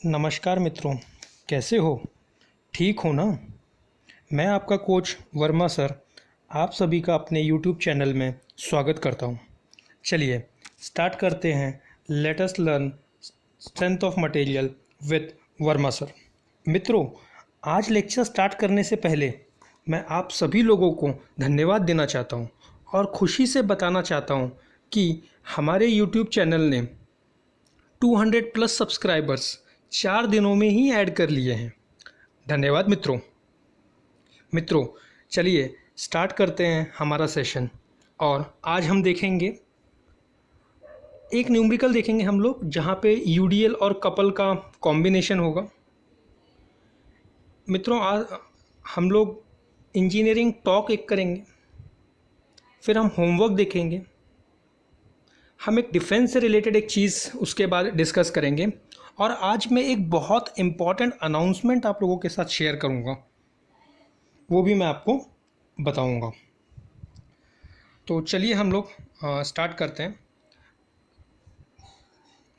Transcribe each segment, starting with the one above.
नमस्कार मित्रों, कैसे हो? ठीक हो ना? मैं आपका कोच वर्मा सर आप सभी का अपने यूट्यूब चैनल में स्वागत करता हूँ। चलिए स्टार्ट करते हैं। Let us learn strength of material with Verma sir. मित्रों, आज लेक्चर स्टार्ट करने से पहले मैं आप सभी लोगों को धन्यवाद देना चाहता हूँ और खुशी से बताना चाहता हूँ कि हमारे यूट्यूब चैनल ने 200 प्लस सब्सक्राइबर्स 4 दिनों में ही ऐड कर लिए हैं। धन्यवाद मित्रों। चलिए स्टार्ट करते हैं हमारा सेशन। और आज हम देखेंगे एक न्यूमेरिकल देखेंगे हम लोग, जहाँ पे यूडीएल और कपल का कॉम्बिनेशन होगा। मित्रों, आज हम लोग इंजीनियरिंग टॉक एक करेंगे, फिर हम होमवर्क देखेंगे, हम एक डिफेंस से रिलेटेड एक चीज़ उसके बाद डिस्कस करेंगे। और आज मैं एक बहुत इम्पॉर्टेंट अनाउंसमेंट आप लोगों के साथ शेयर करूंगा, वो भी मैं आपको बताऊंगा। तो चलिए हम लोग स्टार्ट करते हैं।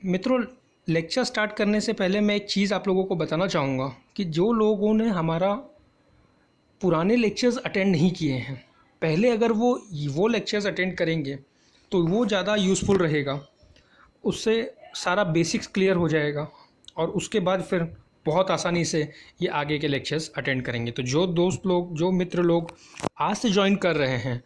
मित्रों, लेक्चर स्टार्ट करने से पहले मैं एक चीज़ आप लोगों को बताना चाहूँगा कि जो लोगों ने हमारा पुराने लेक्चर्स अटेंड नहीं किए हैं, पहले अगर वो लेक्चर्स अटेंड करेंगे तो वो ज़्यादा यूज़फुल रहेगा। उससे सारा बेसिक्स क्लियर हो जाएगा और उसके बाद फिर बहुत आसानी से ये आगे के लेक्चर्स अटेंड करेंगे। तो जो दोस्त लोग, जो मित्र लोग आज से ज्वाइन कर रहे हैं,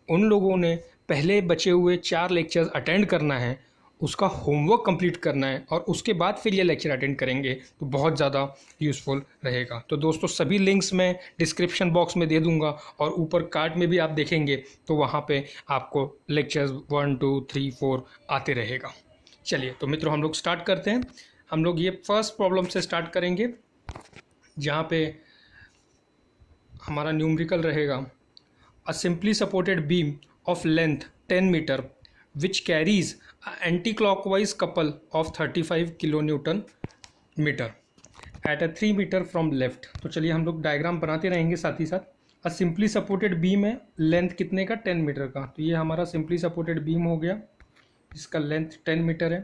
उन लोगों ने पहले बचे हुए 4 लेक्चर्स अटेंड करना है, उसका होमवर्क कंप्लीट करना है और उसके बाद फिर ये लेक्चर अटेंड करेंगे तो बहुत ज़्यादा यूज़फुल रहेगा। तो दोस्तों, सभी लिंक्स मैं डिस्क्रिप्शन बॉक्स में दे दूंगा और ऊपर कार्ड में भी आप देखेंगे तो वहाँ पे आपको लेक्चर्स 1 2 3 4 आते रहेगा। चलिए तो मित्रों, हम लोग स्टार्ट करते हैं। हम लोग ये फर्स्ट प्रॉब्लम से स्टार्ट करेंगे, जहाँ पे हमारा न्यूमेरिकल रहेगा a simply supported beam of length 10 meter which carries a anti-clockwise couple of 35 kilonewton meter at a 3 meter from left। तो चलिए हम लोग डायग्राम बनाते रहेंगे साथ ही साथ। a simply supported beam है, लेंथ कितने का? 10 मीटर का। तो ये हमारा simply supported beam हो गया, इसका लेंथ 10 मीटर है।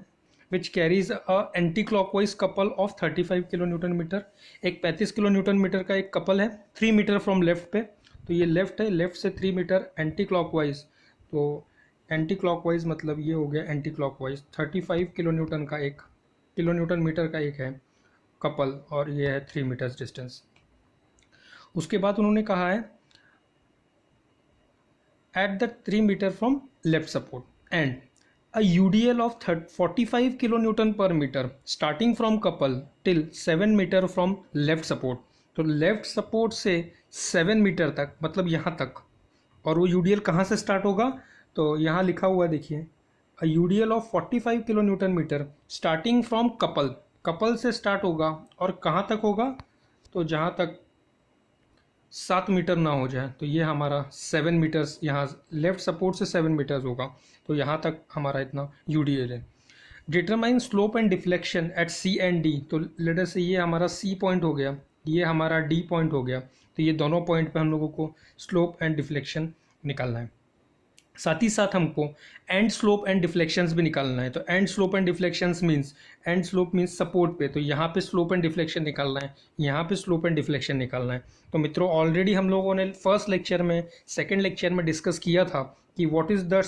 Which carries a anti clockwise couple of 35 kilo newton metre. एक 35 किलो न्यूटन मीटर का एक कपल है 3 मीटर फ्रॉम लेफ्ट पे। तो ये लेफ्ट है, लेफ्ट से 3 मीटर एंटी क्लॉकवाइज। तो एंटी क्लॉकवाइज मतलब ये हो गया एंटी क्लॉकवाइज 35 किलो न्यूटन का एक, किलो न्यूटन मीटर का एक है कपल, और ये है 3 मीटर्स डिस्टेंस। उसके बाद उन्होंने कहा है at the 3 metre from left support and a UDL of 45 kilonewton per meter starting from couple till 7 meter from left support। तो लेफ्ट सपोर्ट से 7 मीटर तक, मतलब यहाँ तक। और वो यूडीएल कहाँ से स्टार्ट होगा? तो यहाँ लिखा हुआ है, देखिए, a UDL of 45 kilo newton metre starting from couple. Couple से स्टार्ट होगा और कहाँ तक होगा? तो जहाँ तक 7 मीटर ना हो जाए। तो ये हमारा 7 मीटर्स, यहाँ लेफ्ट सपोर्ट से 7 मीटर्स होगा। तो यहाँ तक हमारा इतना यूडीएल है। Determine slope and deflection at C and D. तो लेटर से ये हमारा सी पॉइंट हो गया, ये हमारा डी पॉइंट हो गया। तो ये दोनों पॉइंट पे हम लोगों को स्लोप एंड डिफ्लेक्शन निकालना है। साथ ही साथ हमको एंड स्लोप एंड डिफ्लेक्शंस भी निकालना है। तो and slope and deflections means, and slope means support पे, तो यहाँ पे स्लोप एंड डिफ्लेक्शन निकालना है, यहाँ पे स्लोप एंड डिफ्लेक्शन निकालना है। तो मित्रों, ऑलरेडी हम लोगों ने फर्स्ट लेक्चर में, सेकेंड लेक्चर में डिस्कस किया था कि what is the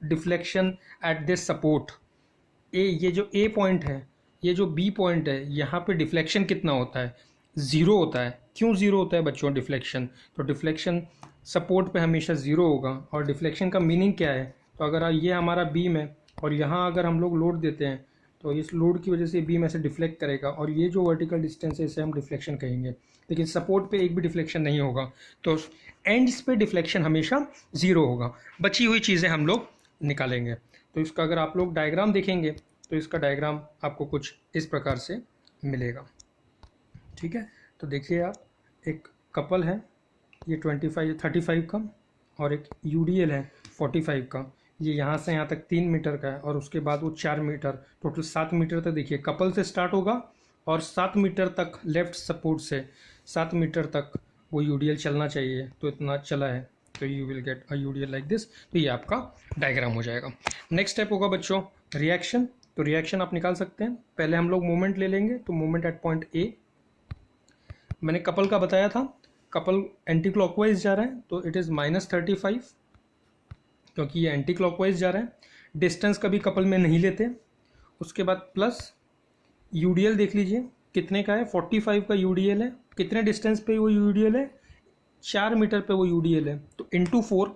deflection at this support A. ये जो ए पॉइंट है, ये जो बी पॉइंट है, यहाँ पे डिफ्लेक्शन कितना होता है? ज़ीरो होता है। क्यों ज़ीरो होता है बच्चों डिफ्लेक्शन? तो डिफ्लेक्शन सपोर्ट पे हमेशा ज़ीरो होगा। और डिफ्लेक्शन का मीनिंग क्या है? तो अगर ये हमारा बीम है और यहाँ अगर हम लोग लोड देते हैं तो इस लोड की वजह से बीम ऐसे डिफ्लेक्ट करेगा, और ये जो वर्टिकल डिस्टेंस है इसे हम डिफ्लेक्शन कहेंगे। लेकिन सपोर्ट पे एक भी डिफ्लेक्शन नहीं होगा, तो एंड्स पे डिफ्लेक्शन हमेशा ज़ीरो होगा। बची हुई चीज़ें हम लोग निकालेंगे। तो इसका अगर आप लोग डायग्राम देखेंगे तो इसका डायग्राम आपको कुछ इस प्रकार से मिलेगा। ठीक है, तो देखिए आप, एक कपल है ये 35 का, और एक यूडीएल है 45 का। ये यहाँ से यहाँ तक 3 मीटर का है, और उसके बाद वो 4 मीटर, टोटल 7 मीटर तक। देखिए, कपल से स्टार्ट होगा और 7 मीटर तक लेफ्ट सपोर्ट से 7 मीटर तक वो यूडीएल चलना चाहिए। तो इतना चला है, तो you will get a UDL like this. तो ये आपका डायग्राम हो जाएगा। नेक्स्ट स्टेप होगा बच्चों रिएक्शन। तो रिएक्शन आप निकाल सकते हैं। पहले हम लोग मोमेंट ले लेंगे, तो मोमेंट एट पॉइंट ए, मैंने कपल का बताया था, कपल एंटी क्लॉकवाइज जा रहा है तो इट इज़ -35, क्योंकि ये एंटी क्लॉकवाइज जा रहा है। डिस्टेंस कभी कपल में नहीं लेते। उसके बाद प्लस यूडीएल देख लीजिए कितने का है, 45 का यूडीएल है। कितने डिस्टेंस पे वो यूडीएल है, 4 मीटर पे वो यूडीएल है, तो इंटू 4।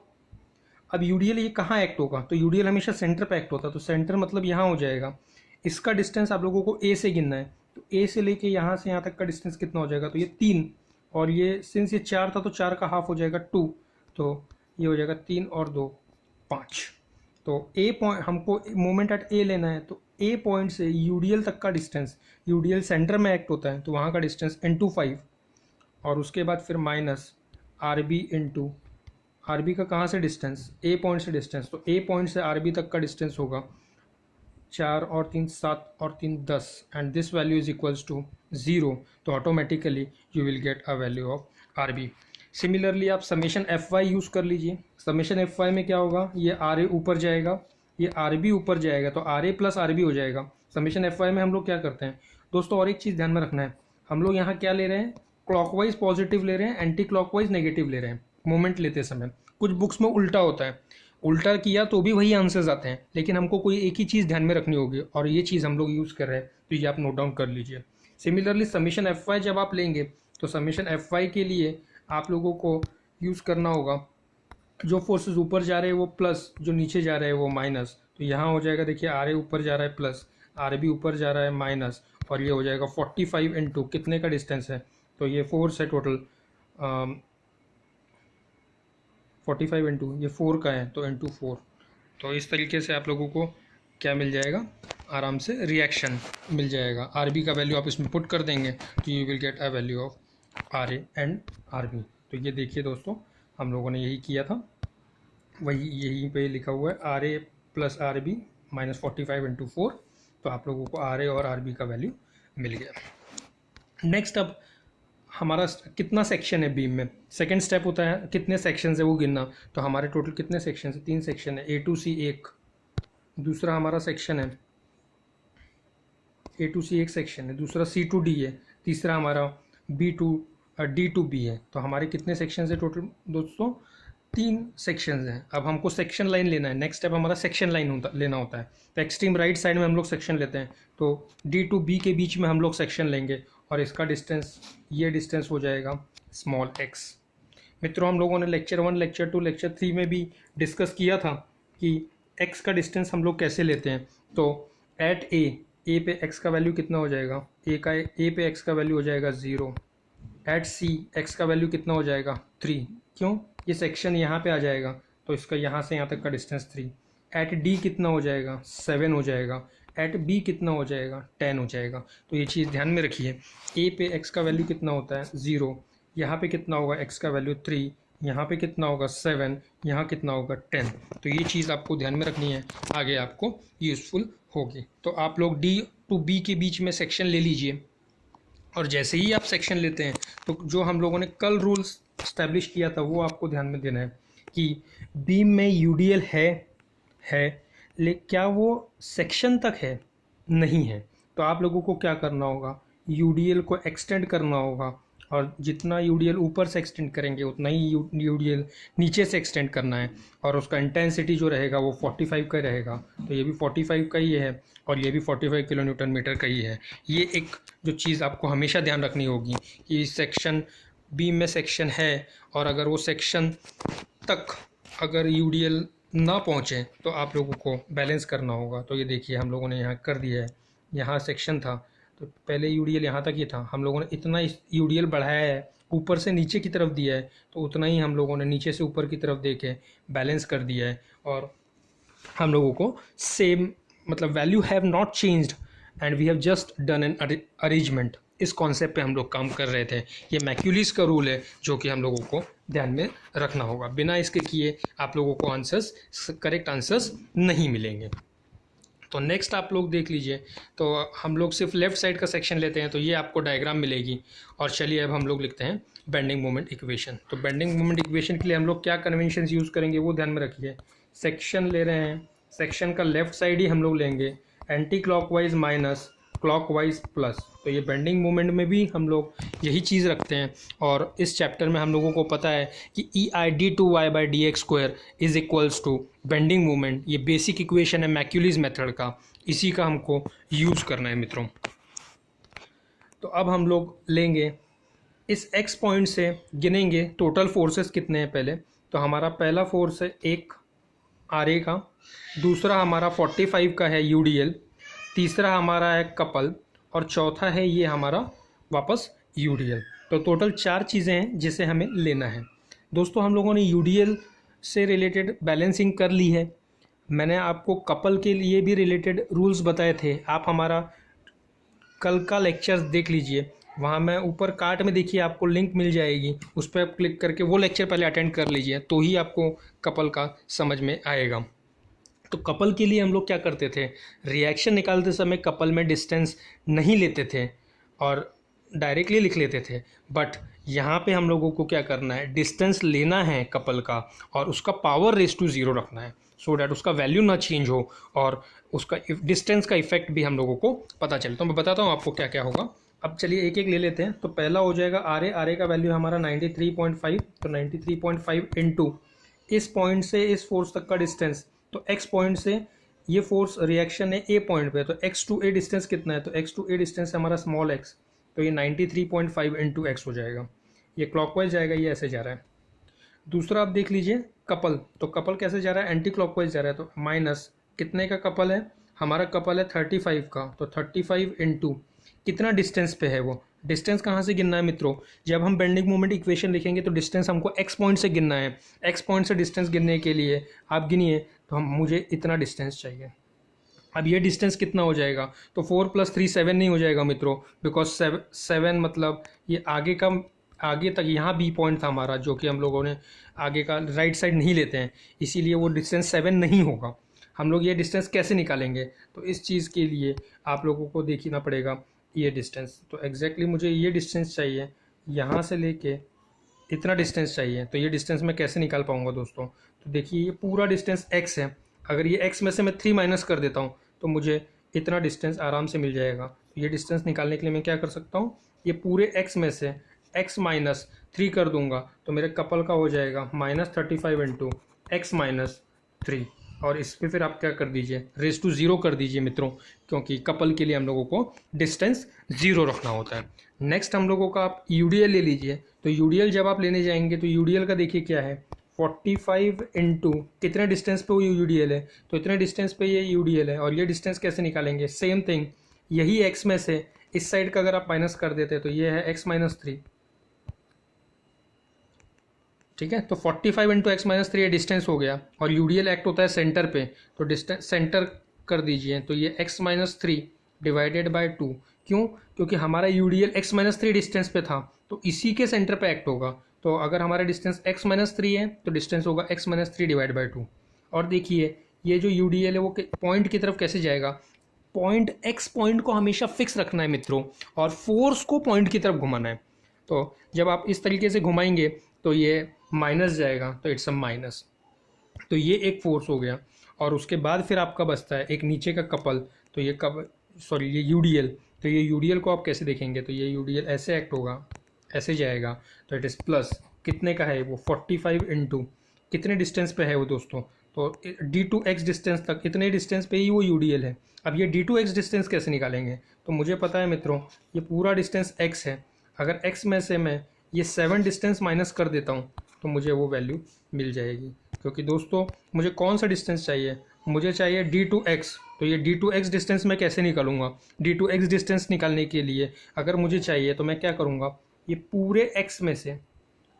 अब यूडीएल ये कहाँ एक्ट होगा, तो यूडीएल हमेशा सेंटर पे एक्ट होता है, तो सेंटर मतलब यहाँ हो जाएगा। इसका डिस्टेंस आप लोगों को ए से गिनना है, तो ए से लेके यहाँ से यहाँ तक का डिस्टेंस कितना हो जाएगा, तो ये 3, और ये सिंस ये 4 था तो 4 का हाफ हो जाएगा 2, तो ये हो जाएगा 3 और 2 5। तो ए पॉइंट हमको मोमेंट एट ए लेना है, तो ए पॉइंट से यूडीएल तक का डिस्टेंस, यूडीएल सेंटर में एक्ट होता है तो वहाँ का डिस्टेंस इंटू 5, और उसके बाद फिर minus R B into R B का कहाँ से डिस्टेंस, ए पॉइंट से डिस्टेंस, तो ए पॉइंट से आर बी तक का डिस्टेंस होगा 4 और 3 7 और 3 10, and this value is equals to 0, तो automatically you will get a value of R B. Similarly आप समेशन एफ वाई यूज़ कर लीजिए। समेशन एफ वाई में क्या होगा, ये आर ए ऊपर जाएगा, ये आर बी ऊपर जाएगा, तो R A plus R B हो जाएगा। समेशन एफ वाई में हम लोग क्या करते हैं दोस्तों, और एक चीज़ ध्यान में रखना है, हम लोग यहाँ क्या ले रहे हैं, क्लॉकवाइज पॉजिटिव ले रहे हैं, एंटी क्लॉकवाइज नेगेटिव ले रहे हैं मोमेंट लेते समय। कुछ बुक्स में उल्टा होता है, उल्टा किया तो भी वही आंसर्स आते हैं, लेकिन हमको कोई एक ही चीज़ ध्यान में रखनी होगी, और ये चीज़ हम लोग यूज़ कर रहे हैं, तो ये आप नोट डाउन कर लीजिए। सिमिलरली समेशन एफ वाई जब आप लेंगे, तो समेशन एफ वाई के लिए आप लोगों को यूज़ करना होगा, जो फोर्सेस ऊपर जा रहे हैं वो प्लस, जो नीचे जा रहे हैं वो माइनस, तो यहाँ हो जाएगा, देखिए आर ए ऊपर जा रहा है प्लस, आर बी ऊपर जा रहा है माइनस, और ये हो जाएगा 45 इंटू कितने का डिस्टेंस है, तो ये 4 है टोटल, 45 इंटू ये 4 का है, तो इंटू 4। तो इस तरीके से आप लोगों को क्या मिल जाएगा, आराम से रिएक्शन मिल जाएगा। आर बी का वैल्यू आप इसमें पुट कर देंगे तो you will get a value of R A and R B. तो ये देखिए दोस्तों, हम लोगों ने यही किया था, वही यहीं पे लिखा हुआ है, R A plus R B minus 45 into 4, तो आप लोगों को आर ए और आर बी का वैल्यू मिल गया। नेक्स्ट अब हमारा कितना सेक्शन है बीम में, सेकंड स्टेप होता है कितने सेक्शन है वो गिनना। तो हमारे टोटल कितने सेक्शन है, 3 सेक्शन है, ए टू सी एक, दूसरा हमारा सेक्शन है ए टू सी एक सेक्शन है, दूसरा सी टू डी है, तीसरा हमारा B to D to B है। तो हमारे कितने सेक्शन है टोटल दोस्तों, 3 सेक्शंस हैं। अब हमको सेक्शन लाइन लेना है, नेक्स्ट स्टेप हमारा सेक्शन लाइन लेना होता है। तो एक्सट्रीम राइट साइड में हम लोग सेक्शन लेते हैं, तो डी टू बी के बीच में हम लोग सेक्शन लेंगे, और इसका डिस्टेंस, ये डिस्टेंस हो जाएगा स्मॉल एक्स। मित्रों, हम लोगों ने लेक्चर 1, लेक्चर 2, लेक्चर 3 में भी डिस्कस किया था कि एक्स का डिस्टेंस हम लोग कैसे लेते हैं। तो एट ए पे एक्स का वैल्यू कितना हो जाएगा, ए पे एक्स का वैल्यू हो जाएगा 0। एट सी एक्स का वैल्यू कितना हो जाएगा 3, क्यों, ये सेक्शन यहाँ पे आ जाएगा, तो इसका यहाँ से यहाँ तक का डिस्टेंस 3। एट डी कितना हो जाएगा 7 हो जाएगा, एट बी कितना हो जाएगा 10 हो जाएगा। तो ये चीज़ ध्यान में रखिए, ए पे एक्स का वैल्यू कितना होता है 0, यहाँ पे कितना होगा एक्स का वैल्यू 3, यहाँ पे कितना होगा 7, यहाँ कितना होगा 10। तो ये चीज़ आपको ध्यान में रखनी है, आगे आपको यूज़फुल होगी। तो आप लोग डी टू बी के बीच में सेक्शन ले लीजिए, और जैसे ही आप सेक्शन लेते हैं तो जो हम लोगों ने कल रूल्स इस्टेब्लिश किया था वो आपको ध्यान में देना है कि बीम में यूडीएल है लेकिन क्या वो सेक्शन तक है, नहीं है। तो आप लोगों को क्या करना होगा, यूडीएल को एक्सटेंड करना होगा, और जितना यूडीएल ऊपर से एक्सटेंड करेंगे उतना ही यूडीएल नीचे से एक्सटेंड करना है, और उसका इंटेंसिटी जो रहेगा वो 45 का रहेगा। तो ये भी 45 का ही है, और ये भी 45 किलो न्यूटन मीटर का ही है। ये एक जो चीज़ आपको हमेशा ध्यान रखनी होगी कि सेक्शन बीम में सेक्शन है, और अगर वो सेक्शन तक अगर यूडीएल ना पहुँचे तो आप लोगों को बैलेंस करना होगा। तो ये देखिए हम लोगों ने यहाँ कर दिया है, यहाँ सेक्शन था तो पहले यूडीएल यहाँ तक ही था, हम लोगों ने इतना यूडीएल बढ़ाया है, ऊपर से नीचे की तरफ दिया है, तो उतना ही हम लोगों ने नीचे से ऊपर की तरफ दे के बैलेंस कर दिया है, और हम लोगों को सेम मतलब value have not changed and we have just done an arrangement. इस कॉन्सेप्ट पे हम लोग काम कर रहे थे। ये मैक्यूलिस का रूल है जो कि हम लोगों को ध्यान में रखना होगा, बिना इसके किए आप लोगों को आंसर्स, करेक्ट आंसर्स नहीं मिलेंगे। तो नेक्स्ट आप लोग देख लीजिए, तो हम लोग सिर्फ लेफ़्ट साइड का सेक्शन लेते हैं, तो ये आपको डायग्राम मिलेगी। और चलिए अब हम लोग लिखते हैं बेंडिंग मोमेंट इक्वेशन। तो बेंडिंग मोमेंट इक्वेशन के लिए हम लोग क्या कन्वेंशन यूज़ करेंगे वो ध्यान में रखिए। सेक्शन ले रहे हैं, सेक्शन का लेफ़्ट साइड ही हम लोग लेंगे, anti clockwise minus, clockwise plus. तो ये बेंडिंग मोमेंट में भी हम लोग यही चीज़ रखते हैं। और इस चैप्टर में हम लोगों को पता है कि EI/d2y/dx² is equals to bending moment. ये बेसिक इक्वेशन है मैक्यूलीज मेथड का, इसी का हमको यूज़ करना है मित्रों। तो अब हम लोग लेंगे इस x पॉइंट से गिनेंगे टोटल फोर्सेस कितने हैं पहले। तो हमारा पहला फोर्स है एक RA का, दूसरा हमारा 45 का है UDL, तीसरा हमारा है कपल, और चौथा है ये हमारा वापस UDL। तो टोटल 4 चीज़ें हैं जिसे हमें लेना है। दोस्तों हम लोगों ने UDL से रिलेटेड बैलेंसिंग कर ली है। मैंने आपको कपल के लिए भी रिलेटेड रूल्स बताए थे। आप हमारा कल का लेक्चर्स देख लीजिए, वहाँ मैं ऊपर कार्ट में देखिए आपको लिंक मिल जाएगी, उस पर आप क्लिक करके वो लेक्चर पहले अटेंड कर लीजिए, तो ही आपको कपल का समझ में आएगा। तो कपल के लिए हम लोग क्या करते थे, रिएक्शन निकालते समय कपल में डिस्टेंस नहीं लेते थे और डायरेक्टली लिख लेते थे। बट यहाँ पे हम लोगों को क्या करना है, डिस्टेंस लेना है कपल का और उसका पावर रेज टू 0 रखना है, सो डैट उसका वैल्यू ना चेंज हो और उसका डिस्टेंस का इफेक्ट भी हम लोगों को पता चले। तो मैं बताता हूँ आपको क्या क्या होगा। अब चलिए एक एक ले लेते हैं। तो पहला हो जाएगा RA का वैल्यू हमारा 93.5। तो 93.5 इंटू इस पॉइंट से इस फोर्स तक का डिस्टेंस, तो x पॉइंट से ये फोर्स रिएक्शन है A पॉइंट पे, तो x to A डिस्टेंस कितना है, तो x to A डिस्टेंस है हमारा स्मॉल x, तो ये 93.5 इंटू x हो जाएगा। ये क्लॉकवाइज जाएगा, ये ऐसे जा रहा है। दूसरा आप देख लीजिए कपल, तो कपल कैसे जा रहा है, एंटी क्लॉकवाइज जा रहा है। तो माइनस कितने का कपल है, हमारा कपल है 35 का, तो 35 इंटू कितना डिस्टेंस पे है वो, डिस्टेंस कहाँ से गिनना है मित्रों, जब हम बेंडिंग मोमेंट इक्वेशन लिखेंगे तो डिस्टेंस हमको x पॉइंट से गिनना है। x पॉइंट से डिस्टेंस गिनने के लिए आप गिनिए, तो मुझे इतना डिस्टेंस चाहिए। अब ये डिस्टेंस कितना हो जाएगा, तो 4 + 3 7 नहीं हो जाएगा मित्रों, बिकॉज 7 मतलब ये आगे तक यहाँ B पॉइंट था हमारा, जो कि हम लोगों ने आगे का राइट साइड नहीं लेते हैं, इसीलिए वो डिस्टेंस 7 नहीं होगा। हम लोग ये डिस्टेंस कैसे निकालेंगे, तो इस चीज़ के लिए आप लोगों को देखना पड़ेगा ये डिस्टेंस। तो एग्जैक्टली मुझे ये डिस्टेंस चाहिए, यहाँ से लेके इतना डिस्टेंस चाहिए। तो ये डिस्टेंस मैं कैसे निकाल पाऊँगा दोस्तों, तो देखिए ये पूरा डिस्टेंस x है, अगर ये x में से मैं 3 माइनस कर देता हूँ तो मुझे इतना डिस्टेंस आराम से मिल जाएगा। तो ये डिस्टेंस निकालने के लिए मैं क्या कर सकता हूँ, ये पूरे x में से x माइनस 3 कर दूंगा, तो मेरे कपल का हो जाएगा -35 इंटू x माइनस 3। और इस पर फिर आप क्या कर दीजिए, रेज टू 0 कर दीजिए मित्रों, क्योंकि कपल के लिए हम लोगों को डिस्टेंस 0 रखना होता है। नेक्स्ट हम लोगों का आप UDL ले लीजिए। तो UDL जब आप लेने जाएंगे तो UDL का देखिए क्या है, 45 इंटू कितने डिस्टेंस पे वो UDL है, तो इतने डिस्टेंस पे ये UDL है। और ये डिस्टेंस कैसे निकालेंगे, सेम थिंग, यही x में से इस साइड का अगर आप माइनस कर देते हैं तो ये है x माइनस 3, ठीक है। तो 45 इंटू x माइनस 3 ये डिस्टेंस हो गया, और UDL एक्ट होता है सेंटर पे, तो डिस्टेंस सेंटर कर दीजिए, तो ये x माइनस 3 डिवाइडेड बाई 2। क्यों, क्योंकि हमारा UDL x माइनस 3 डिस्टेंस पे था, तो इसी के सेंटर पे एक्ट होगा। तो अगर हमारा डिस्टेंस x माइनस 3 है तो डिस्टेंस होगा x माइनस 3 डिवाइड बाई 2। और देखिए ये जो UDL है वो पॉइंट की तरफ कैसे जाएगा, पॉइंट x पॉइंट को हमेशा फिक्स रखना है मित्रों, और फोर्स को पॉइंट की तरफ घुमाना है। तो जब आप इस तरीके से घुमाएंगे तो ये माइनस जाएगा, तो इट्स अ माइनस। तो ये एक फोर्स हो गया। और उसके बाद फिर आपका बचता है एक नीचे का कपल, तो ये ये UDL। तो ये UDL को आप कैसे देखेंगे, तो ये UDL ऐसे एक्ट होगा, ऐसे जाएगा, तो इट इज़ प्लस कितने का है वो 45 इंटू कितने डिस्टेंस पे है वो दोस्तों, तो D2x डिस्टेंस तक, इतने डिस्टेंस पे ही वो UDL है। अब ये D2x डिस्टेंस कैसे निकालेंगे, तो मुझे पता है मित्रों ये पूरा डिस्टेंस x है, अगर x में से मैं ये 7 डिस्टेंस माइनस कर देता हूँ तो मुझे वो वैल्यू मिल जाएगी। क्योंकि दोस्तों मुझे कौन सा डिस्टेंस चाहिए, मुझे चाहिए D2x। तो ये D2x डिस्टेंस मैं कैसे निकालूंगा, D2x डिस्टेंस निकालने के लिए अगर मुझे चाहिए तो मैं क्या करूँगा, ये पूरे x में से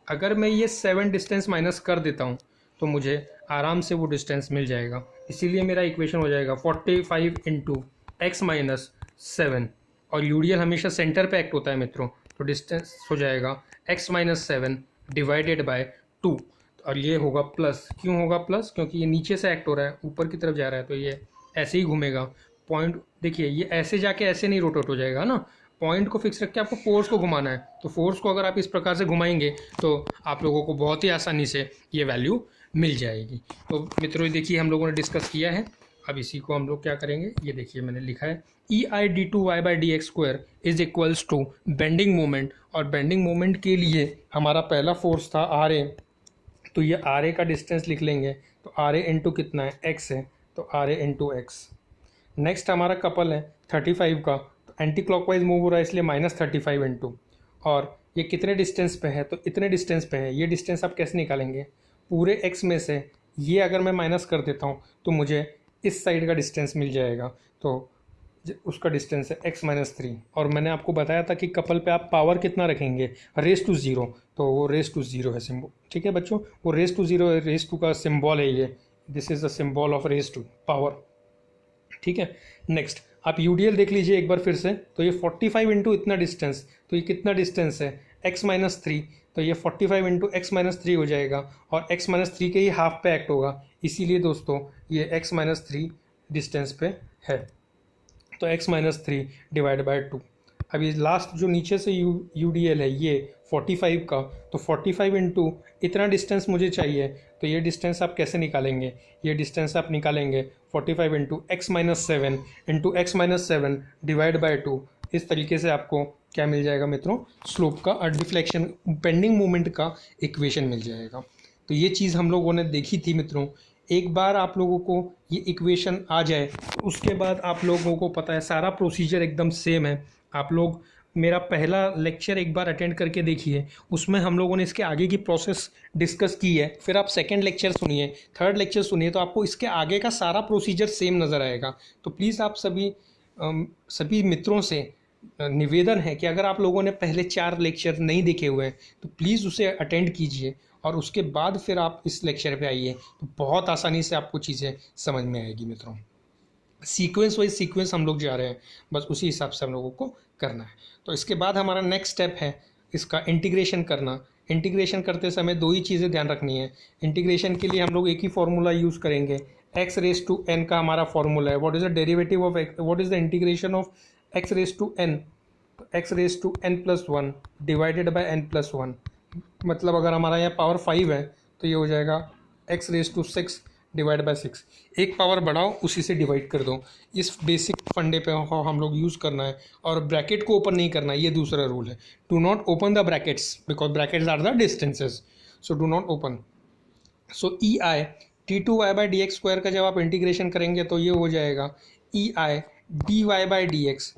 अगर मैं ये 7 डिस्टेंस माइनस कर देता हूँ तो मुझे आराम से वो डिस्टेंस मिल जाएगा। इसीलिए मेरा इक्वेशन हो जाएगा 45 इंटू x माइनस 7, और UDL हमेशा सेंटर पे एक्ट होता है मित्रों, तो डिस्टेंस हो जाएगा x माइनस 7 डिवाइडेड बाय 2। और ये होगा प्लस, क्यों होगा प्लस, क्योंकि ये नीचे से एक्ट हो रहा है, ऊपर की तरफ जा रहा है, तो ये ऐसे ही घूमेगा। पॉइंट देखिए ये ऐसे जाके ऐसे नहीं रोटेट हो जाएगा ना, पॉइंट को फिक्स रख के आपको फोर्स को घुमाना है। तो फोर्स को अगर आप इस प्रकार से घुमाएंगे तो आप लोगों को बहुत ही आसानी से ये वैल्यू मिल जाएगी। तो मित्रों देखिए हम लोगों ने डिस्कस किया है, अब इसी को हम लोग क्या करेंगे, ये देखिए मैंने लिखा है EI/d2y/dx² is equals to bending moment, और बेंडिंग मोमेंट के लिए हमारा पहला फोर्स था RA, तो ये RA का डिस्टेंस लिख लेंगे, तो RA इंटू कितना है, x है, तो RA इंटू एक्स। नेक्स्ट हमारा कपल है 35 का, तो एंटी क्लॉकवाइज मूव हो रहा है इसलिए -35 इंटू, और ये कितने डिस्टेंस पे है, तो इतने डिस्टेंस पे है। ये डिस्टेंस आप कैसे निकालेंगे, पूरे x में से ये अगर मैं माइनस कर देता हूँ तो मुझे इस साइड का डिस्टेंस मिल जाएगा, तो उसका डिस्टेंस है x-3। और मैंने आपको बताया था कि कपल पे आप पावर कितना रखेंगे, रेस टू ज़ीरो, तो वो रेस टू ज़ीरो है सिंबल, ठीक है बच्चों, वो रेस टू ज़ीरो है, रेस टू का सिंबल है ये, this is the symbol of raise to power, ठीक है। नेक्स्ट आप यूडीएल देख लीजिए एक बार फिर से, तो ये 45 इंटू इतना डिस्टेंस, तो ये कितना डिस्टेंस है, x-3, तो ये 45 इंटू x-3 हो जाएगा, और x-3 के ही हाफ पे एक्ट होगा, इसीलिए दोस्तों ये x-3 डिस्टेंस पे है, तो x-3 डिवाइड बाय 2। अभी लास्ट जो नीचे से यूडीएल है ये 45 का, तो 45 इंटू इतना डिस्टेंस मुझे चाहिए, तो ये डिस्टेंस आप कैसे निकालेंगे, ये डिस्टेंस आप निकालेंगे 45 इंटू x-7 डिवाइड बाय 2। इस तरीके से आपको क्या मिल जाएगा मित्रों, स्लोप का और डिफ्लेक्शन बेंडिंग मोमेंट का इक्वेशन मिल जाएगा। तो ये चीज़ हम लोगों ने देखी थी मित्रों। एक बार आप लोगों को ये इक्वेशन आ जाए तो उसके बाद आप लोगों को पता है सारा प्रोसीजर एकदम सेम है। आप लोग मेरा पहला लेक्चर एक बार अटेंड करके देखिए, उसमें हम लोगों ने इसके आगे की प्रोसेस डिस्कस की है। फिर आप सेकंड लेक्चर सुनिए, थर्ड लेक्चर सुनिए, तो आपको इसके आगे का सारा प्रोसीजर सेम नज़र आएगा। तो प्लीज़ आप सभी मित्रों से निवेदन है कि अगर आप लोगों ने पहले 4 लेक्चर नहीं देखे हुए हैं तो प्लीज़ उसे अटेंड कीजिए, और उसके बाद फिर आप इस लेक्चर पे आइए, तो बहुत आसानी से आपको चीज़ें समझ में आएगी मित्रों। सीक्वेंस वाइज सीक्वेंस हम लोग जा रहे हैं, बस उसी हिसाब से हम लोगों को करना है। तो इसके बाद हमारा नेक्स्ट स्टेप है इसका इंटीग्रेशन करना। इंटीग्रेशन करते समय 2 ही चीज़ें ध्यान रखनी है। इंटीग्रेशन के लिए हम लोग एक ही फॉर्मूला यूज़ करेंगे, x⁻n का हमारा फॉर्मूला है। What is the derivative of what is the integration of x⁻n, तो x⁻n+1 डिवाइडेड बाय n+1, मतलब अगर हमारा यहाँ पावर 5 है तो ये हो जाएगा x⁻6 डिवाइड बाय 6। एक पावर बढ़ाओ उसी से डिवाइड कर दो। इस बेसिक फंडे पे हम लोग यूज़ करना है, और ब्रैकेट को ओपन नहीं करना है, ये दूसरा रूल है। Do not open the brackets because brackets are the distances, so do not open. So EI/d2y/dx² का जब आप इंटीग्रेशन करेंगे तो ये हो जाएगा EI/dy/dx,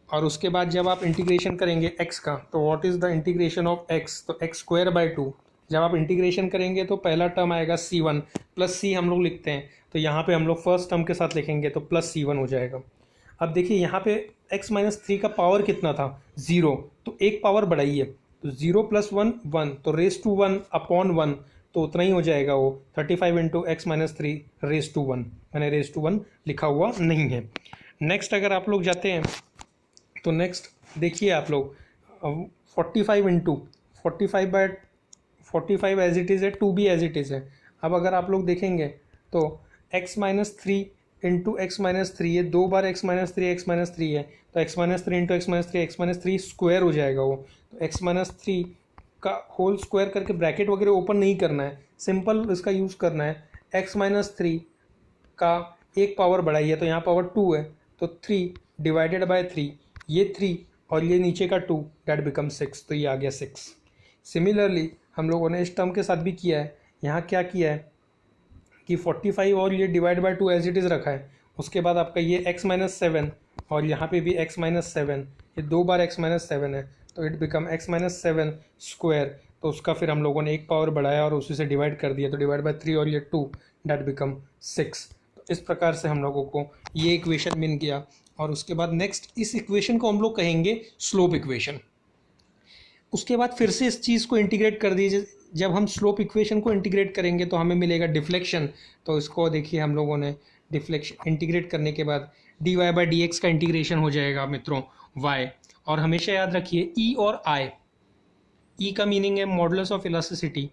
और उसके बाद जब आप इंटीग्रेशन करेंगे x का, तो what is the integration of x, तो x²/2। जब आप इंटीग्रेशन करेंगे तो पहला टर्म आएगा c1 प्लस c हम लोग लिखते हैं, तो यहाँ पे हम लोग फर्स्ट टर्म के साथ लिखेंगे तो +c1 हो जाएगा। अब देखिए यहाँ पे x-3 का पावर कितना था, 0, तो एक पावर बढ़ाइए, तो 0 + 1 1, तो रेस टू 1/1, तो उतना ही हो जाएगा वो 35 इंटू x-3 रेस टू 1, मैंने रेस टू 1 लिखा हुआ नहीं है। नेक्स्ट अगर आप लोग जाते हैं तो नेक्स्ट देखिए आप लोग 45 इंटू 45 एज इट इज़ है, 2 भी एज इट इज़ है। अब अगर आप लोग देखेंगे तो x-3 इंटू x-3, ये 2 बार x-3 है, तो x-3 इंटू x-3 स्क्वायर हो जाएगा वो, तो x-3 का होल स्क्वायर करके ब्रैकेट वगैरह ओपन नहीं करना है, सिंपल इसका यूज़ करना है। x-3 का एक पावर बढ़ाइए, तो यहाँ पावर 2 है, तो 3 डिवाइडेड बाय 3, ये 3 और ये नीचे का 2, डेट बिकम 6, तो ये आ गया 6। सिमिलरली हम लोगों ने इस टर्म के साथ भी किया है। यहाँ क्या किया है कि 45 और ये divide by 2 as it is रखा है, उसके बाद आपका ये x-7 और यहाँ पे भी x-7, ये 2 बार x-7 है, तो इट बिकम x-7 स्क्वायर, तो उसका फिर हम लोगों ने एक पावर बढ़ाया और उसी से डिवाइड कर दिया, तो डिवाइड बाय 3 और ये 2, डेट बिकम 6। तो इस प्रकार से हम लोगों को ये इक्वेशन मिल गया, और उसके बाद नेक्स्ट इस इक्वेशन को हम लोग कहेंगे स्लोप इक्वेशन। उसके बाद फिर से इस चीज़ को इंटीग्रेट कर दीजिए। जब हम स्लोप इक्वेशन को इंटीग्रेट करेंगे तो हमें मिलेगा डिफ्लेक्शन, तो इसको देखिए हम लोगों ने डिफ्लेक्शन इंटीग्रेट करने के बाद dy/dx का इंटीग्रेशन हो जाएगा मित्रों y, और हमेशा याद रखिए E और I, E का मीनिंग है modulus of elasticity,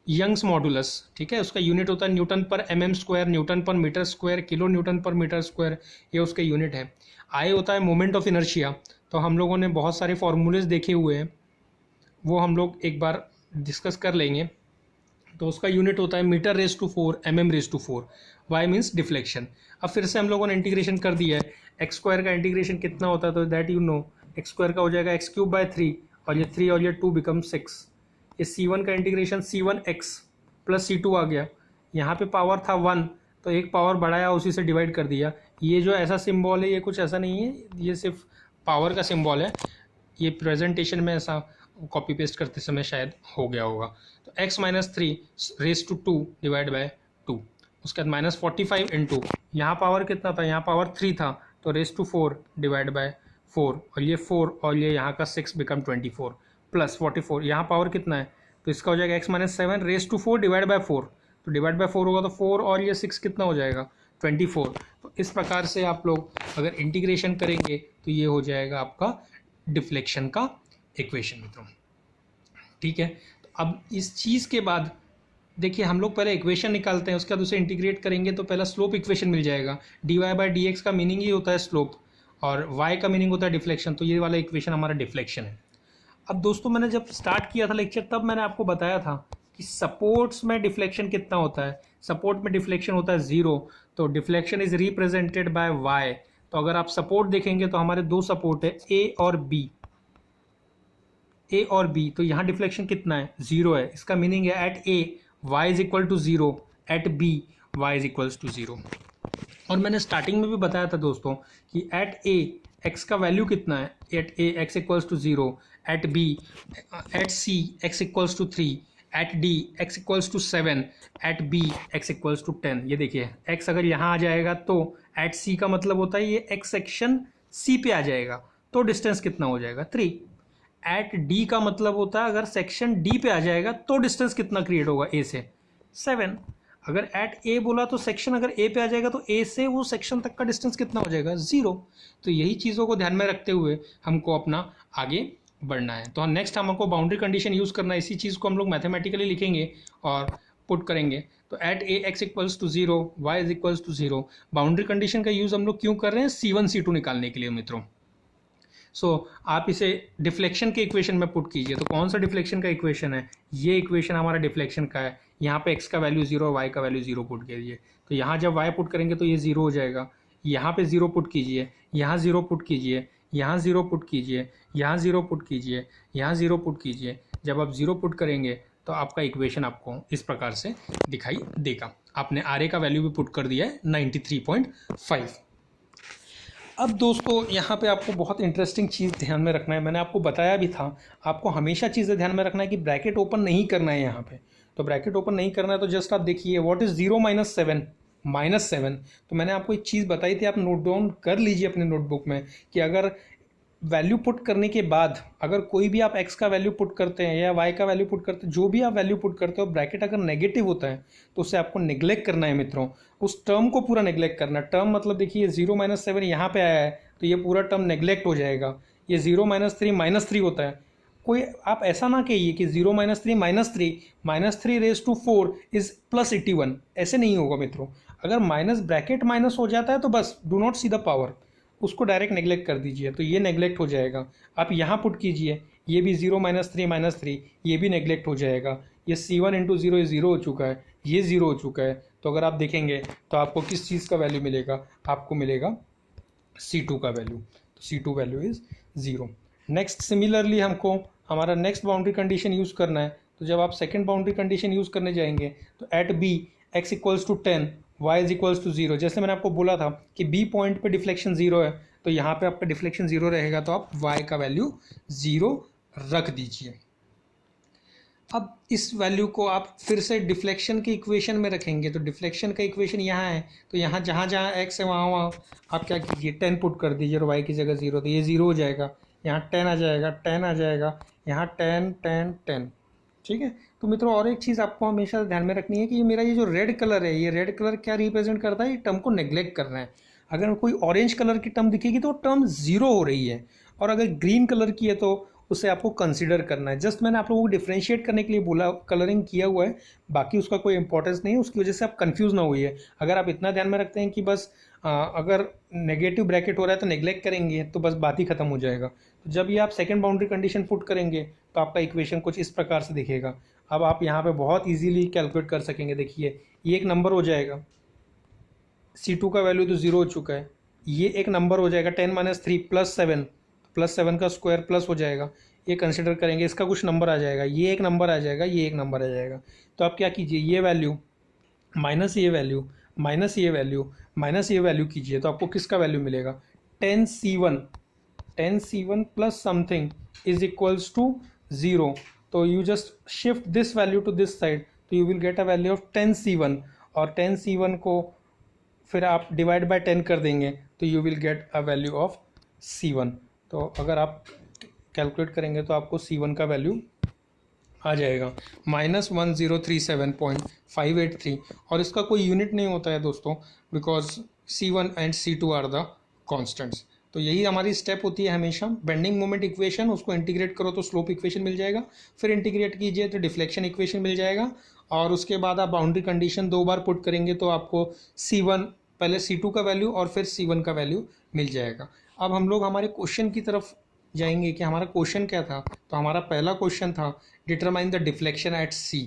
Young's modulus, ठीक है, उसका यूनिट होता है Nm², Nm/m², किलो Nm/m², ये उसके यूनिट है। I होता है मोमेंट ऑफ इनर्शिया, तो हम लोगों ने बहुत सारे फॉर्मूलेज देखे हुए हैं, वो हम लोग एक बार डिस्कस कर लेंगे। तो उसका यूनिट होता है metre raise to 4 mm raise to 4। Y means deflection. अब फिर से हम लोगों ने इंटीग्रेशन कर दिया है। एक्स स्क्वायर का इंटीग्रेशन कितना होता है, तो that you know, x square का हो जाएगा एक्स क्यूब बाय 3, और ये 3 और ये 2 बिकम 6। ये C1 का इंटीग्रेशन C1x प्लस C2 आ गया। यहाँ पे पावर था 1, तो एक पावर बढ़ाया, उसी से डिवाइड कर दिया। ये जो ऐसा सिंबल है ये कुछ ऐसा नहीं है, ये सिर्फ पावर का सिंबल है। ये प्रेजेंटेशन में ऐसा कॉपी पेस्ट करते समय शायद हो गया होगा। तो x minus 3 raise to 2 divide by 2, उसके बाद माइनस 45 इंटू, यहाँ पावर कितना था, यहाँ पावर 3 था, तो रेज टू 4 डिवाइड बाय 4, और ये 4 और ये यहाँ का 6 बिकम 24 प्लस 44, यहाँ पावर कितना है, तो इसका हो जाएगा x minus 7 raise to 4 divide by 4, तो डिवाइड बाय 4 होगा तो 4 और ये 6 कितना हो जाएगा 24। तो इस प्रकार से आप लोग अगर इंटीग्रेशन करेंगे तो ये हो जाएगा आपका डिफ्लेक्शन का इक्वेशन मित्रों। ठीक है, तो अब इस चीज़ के बाद देखिए हम लोग पहले इक्वेशन निकालते हैं, उसके बाद उसे इंटीग्रेट करेंगे तो पहला स्लोप इक्वेशन मिल जाएगा। dy बाई डी एक्स का मीनिंग ही होता है स्लोप, और y का मीनिंग होता है डिफ्लेक्शन, तो ये वाला इक्वेशन हमारा डिफ्लेक्शन है। अब दोस्तों मैंने जब स्टार्ट किया था लेक्चर तब मैंने आपको बताया था कि सपोर्ट्स में डिफ्लेक्शन कितना होता है। सपोर्ट में डिफ्लेक्शन होता है 0, तो deflection is represented by y। तो अगर आप सपोर्ट देखेंगे तो हमारे दो सपोर्ट है a और b, a और b, तो यहाँ डिफ्लेक्शन कितना है 0 है। इसका मीनिंग है at a y is equal to 0, at b y is equals to 0। और मैंने स्टार्टिंग में भी बताया था दोस्तों कि एट a x का वैल्यू कितना है, at a x equals to 0, at b at c x equals to 3, at d x equals to 7, at b x equals to 10। ये देखिए x अगर यहाँ आ जाएगा तो एट c का मतलब होता है ये x सेक्शन c पे आ जाएगा, तो डिस्टेंस कितना हो जाएगा 3। एट d का मतलब होता है अगर सेक्शन d पे आ जाएगा तो डिस्टेंस कितना क्रिएट होगा a से 7। अगर एट a बोला तो सेक्शन अगर a पे आ जाएगा तो a से वो सेक्शन तक का डिस्टेंस कितना हो जाएगा 0। तो यही चीज़ों को ध्यान में रखते हुए हमको अपना आगे बढ़ना है। तो नेक्स्ट हमको बाउंड्री कंडीशन यूज़ करना है, इसी चीज़ को हम लोग मैथमेटिकली लिखेंगे और पुट करेंगे। तो at a x equals to 0 y is equals to 0। Boundary condition का यूज़ हम लोग क्यों कर रहे हैं, C1 C2 निकालने के लिए मित्रों। आप इसे डिफ्लेक्शन के इक्वेशन में पुट कीजिए। तो कौन सा डिफ्लेक्शन का इक्वेशन है, ये इक्वेशन हमारा डिफ्लेक्शन का है। यहाँ पे x का वैल्यू 0 और y का वैल्यू 0 पुट कीजिए। तो यहाँ जब y पुट करेंगे तो ये 0 हो जाएगा। यहाँ पे 0 पुट कीजिए, यहाँ 0 पुट कीजिए, यहाँ 0 पुट कीजिए, यहाँ 0 पुट कीजिए, यहाँ 0 पुट कीजिए। जब आप 0 पुट करेंगे तो आपका इक्वेशन आपको इस प्रकार से दिखाई देगा। आपने RA का वैल्यू भी पुट कर दिया है 93.5। अब दोस्तों यहाँ पे आपको बहुत इंटरेस्टिंग चीज़ ध्यान में रखना है, मैंने आपको बताया भी था, आपको हमेशा चीज़ें ध्यान में रखना है कि ब्रैकेट ओपन नहीं करना है यहाँ पे। तो ब्रैकेट ओपन नहीं करना है तो जस्ट आप देखिए व्हाट इज़ 0 माइनस 7, -7। तो मैंने आपको एक चीज़ बताई थी, आप नोट डाउन कर लीजिए अपने नोटबुक में कि अगर वैल्यू पुट करने के बाद अगर कोई भी आप x का वैल्यू पुट करते हैं या y का वैल्यू पुट करते हैं, जो भी आप वैल्यू पुट करते हो, ब्रैकेट अगर नेगेटिव होता है तो उसे आपको नेग्लेक्ट करना है मित्रों। उस टर्म को पूरा नेग्लेक्ट करना है। टर्म मतलब देखिए 0 माइनस 7 यहाँ पे आया है तो ये पूरा टर्म नेग्लेक्ट हो जाएगा। ये 0 माइनस 3 -3 होता है। कोई आप ऐसा ना कहिए कि 0 माइनस 3 -3 रेज टू 4 इज +81, ऐसे नहीं होगा मित्रों। अगर माइनस ब्रैकेट माइनस हो जाता है तो बस do not see the power, उसको डायरेक्ट नेग्लेक्ट कर दीजिए, तो ये नेग्लेक्ट हो जाएगा। आप यहाँ पुट कीजिए, ये भी 0 माइनस 3 ये भी नेग्लेक्ट हो जाएगा। ये C1 इंटू 0 0 हो चुका है, ये 0 हो चुका है। तो अगर आप देखेंगे तो आपको किस चीज़ का वैल्यू मिलेगा, आपको मिलेगा C2 का वैल्यू। तो C2 value is 0। Next similarly हमको हमारा नेक्स्ट बाउंड्री कंडीशन यूज़ करना है। तो जब आप सेकेंड बाउंड्री कंडीशन यूज़ करने जाएंगे तो at b x equals to 10 y is equals to 0। जैसे मैंने आपको बोला था कि b पॉइंट पे डिफ्लेक्शन 0 है, तो यहाँ पे आपका डिफ्लेक्शन 0 रहेगा, तो आप y का वैल्यू 0 रख दीजिए। अब इस वैल्यू को आप फिर से डिफ्लेक्शन के इक्वेशन में रखेंगे। तो डिफ्लेक्शन का इक्वेशन यहाँ है, तो यहाँ जहाँ जहाँ x है वहाँ आप क्या कीजिए 10 पुट कर दीजिए और y की जगह 0, तो ये 0 हो जाएगा। यहाँ 10 आ जाएगा, 10 आ जाएगा, यहाँ 10 10 10। ठीक है। तो मित्रों और एक चीज़ आपको हमेशा ध्यान में रखनी है कि ये मेरा ये जो रेड कलर है, ये रेड कलर क्या रिप्रेजेंट करता है, ये टर्म को नेग्लेक्ट कर रहे हैं। अगर कोई ऑरेंज कलर की टर्म दिखेगी तो टर्म 0 हो रही है, और अगर ग्रीन कलर की है तो उसे आपको कंसीडर करना है। जस्ट मैंने आप लोगों को डिफ्रेंशिएट करने के लिए बोला, कलरिंग किया हुआ है, बाकी उसका कोई इंपॉर्टेंस नहीं है, उसकी वजह से आप कंफ्यूज ना होइए। अगर आप इतना ध्यान में रखते हैं कि बस अगर नेगेटिव ब्रैकेट हो रहा है तो नेग्लेक्ट करेंगे तो बस बात ही खत्म हो जाएगा। तो जब ये आप सेकंड बाउंड्री कंडीशन पुट करेंगे तो आपका इक्वेशन कुछ इस प्रकार से दिखेगा। अब आप यहाँ पे बहुत इजीली कैलकुलेट कर सकेंगे। देखिए ये एक नंबर हो जाएगा, C2 का वैल्यू तो 0 हो चुका है, ये एक नंबर हो जाएगा 10 - 3 + 7 का स्क्वायर प्लस हो जाएगा, ये कंसिडर करेंगे, इसका कुछ नंबर आ जाएगा, ये एक नंबर आ जाएगा, ये एक नंबर आ जाएगा। तो आप क्या कीजिए, ये वैल्यू माइनस ये वैल्यू माइनस ये वैल्यू माइनस ये वैल्यू कीजिए, तो आपको किसका वैल्यू मिलेगा, 10C1 plus something is equals to 0। तो you just shift this value to this side, तो you will get a value of 10C1, और 10C1 को फिर आप डिवाइड बाय 10 कर देंगे तो you will get a value of C1। तो अगर आप कैलकुलेट करेंगे तो आपको C1 का वैल्यू आ जाएगा -1037.583, और इसका कोई यूनिट नहीं होता है दोस्तों, because C1 and C2 are the constants. तो यही हमारी स्टेप होती है हमेशा, बेंडिंग मोमेंट इक्वेशन, उसको इंटीग्रेट करो तो स्लोप इक्वेशन मिल जाएगा, फिर इंटीग्रेट कीजिए तो डिफ्लेक्शन इक्वेशन मिल जाएगा, और उसके बाद आप बाउंड्री कंडीशन 2 बार पुट करेंगे तो आपको C1 पहले C2 का वैल्यू और फिर C1 का वैल्यू मिल जाएगा। अब हम लोग हमारे क्वेश्चन की तरफ जाएंगे कि हमारा क्वेश्चन क्या था। तो हमारा पहला क्वेश्चन था determine the deflection at C।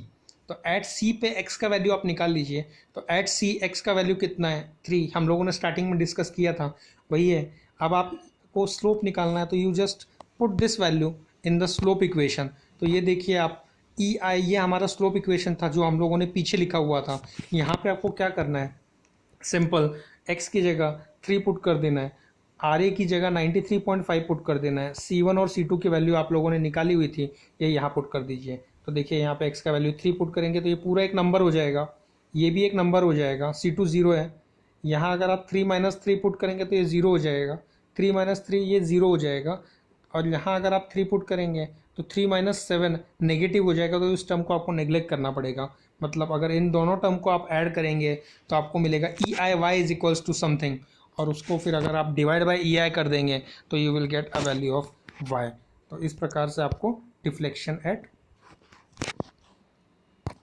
तो एट C पे x का वैल्यू आप निकाल लीजिए। तो एट C x का वैल्यू कितना है, 3, हम लोगों ने स्टार्टिंग में डिस्कस किया था, वही है। अब आपको स्लोप निकालना है, तो you just put this value in the slope equation. तो ये देखिए आप EI, ये हमारा स्लोप इक्वेशन था जो हम लोगों ने पीछे लिखा हुआ था। यहाँ पे आपको क्या करना है, सिंपल x की जगह 3 पुट कर देना है, RA की जगह 93.5 पुट कर देना है, C1 और C2 की वैल्यू आप लोगों ने निकाली हुई थी, ये यहाँ पुट कर दीजिए। तो देखिए यहाँ पे x का वैल्यू 3 पुट करेंगे तो ये पूरा एक नंबर हो जाएगा, ये भी एक नंबर हो जाएगा, C2 0 है। यहाँ अगर आप 3 - 3 पुट करेंगे तो ये 0 हो जाएगा, 3 - 3 ये 0 हो जाएगा, और यहाँ अगर आप 3 पुट करेंगे तो 3 - 7 नेगेटिव हो जाएगा, तो इस टर्म को आपको नेग्लेक्ट करना पड़ेगा। मतलब अगर इन दोनों टर्म को आप ऐड करेंगे तो आपको मिलेगा EIY is equals to something, और उसको फिर अगर आप डिवाइड बाय EI कर देंगे तो you will get a value of y। तो इस प्रकार से आपको डिफ्लेक्शन एट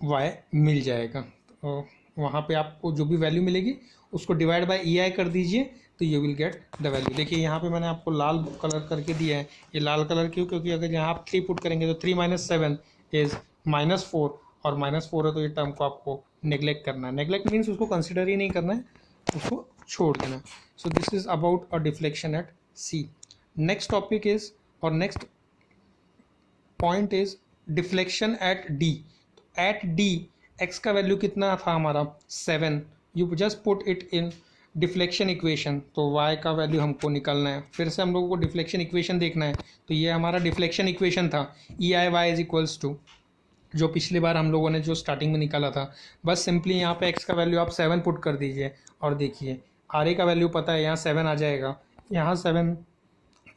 y मिल जाएगा। तो वहाँ पे आपको जो भी वैल्यू मिलेगी उसको डिवाइड बाय EI कर दीजिए तो you will get the value. देखिए यहाँ पे मैंने आपको लाल कलर करके दिया है, ये लाल कलर क्यों, क्योंकि अगर यहाँ आप 3 पुट करेंगे तो 3 - 7 इज़ -4, और -4 है तो ये टर्म को आपको नेग्लेक्ट करना है। नेग्लेक्ट मीन्स उसको कंसिडर ही नहीं करना है, उसको छोड़ देना। So this is about a deflection at C। Next topic is, और next point is deflection at D। At D x का वैल्यू कितना था हमारा 7, you just put it in deflection equation, तो y का वैल्यू हमको निकालना है। फिर से हम लोगों को डिफ्लेक्शन इक्वेशन देखना है, तो ये हमारा डिफ्लेक्शन इक्वेशन था, EIY इज इक्वल्स टू जो पिछली बार हम लोगों ने जो स्टार्टिंग में निकाला था। बस सिंपली यहाँ पे x का वैल्यू आप 7 पुट कर दीजिए, और देखिए RA का वैल्यू पता है, यहाँ 7 आ जाएगा, यहाँ 7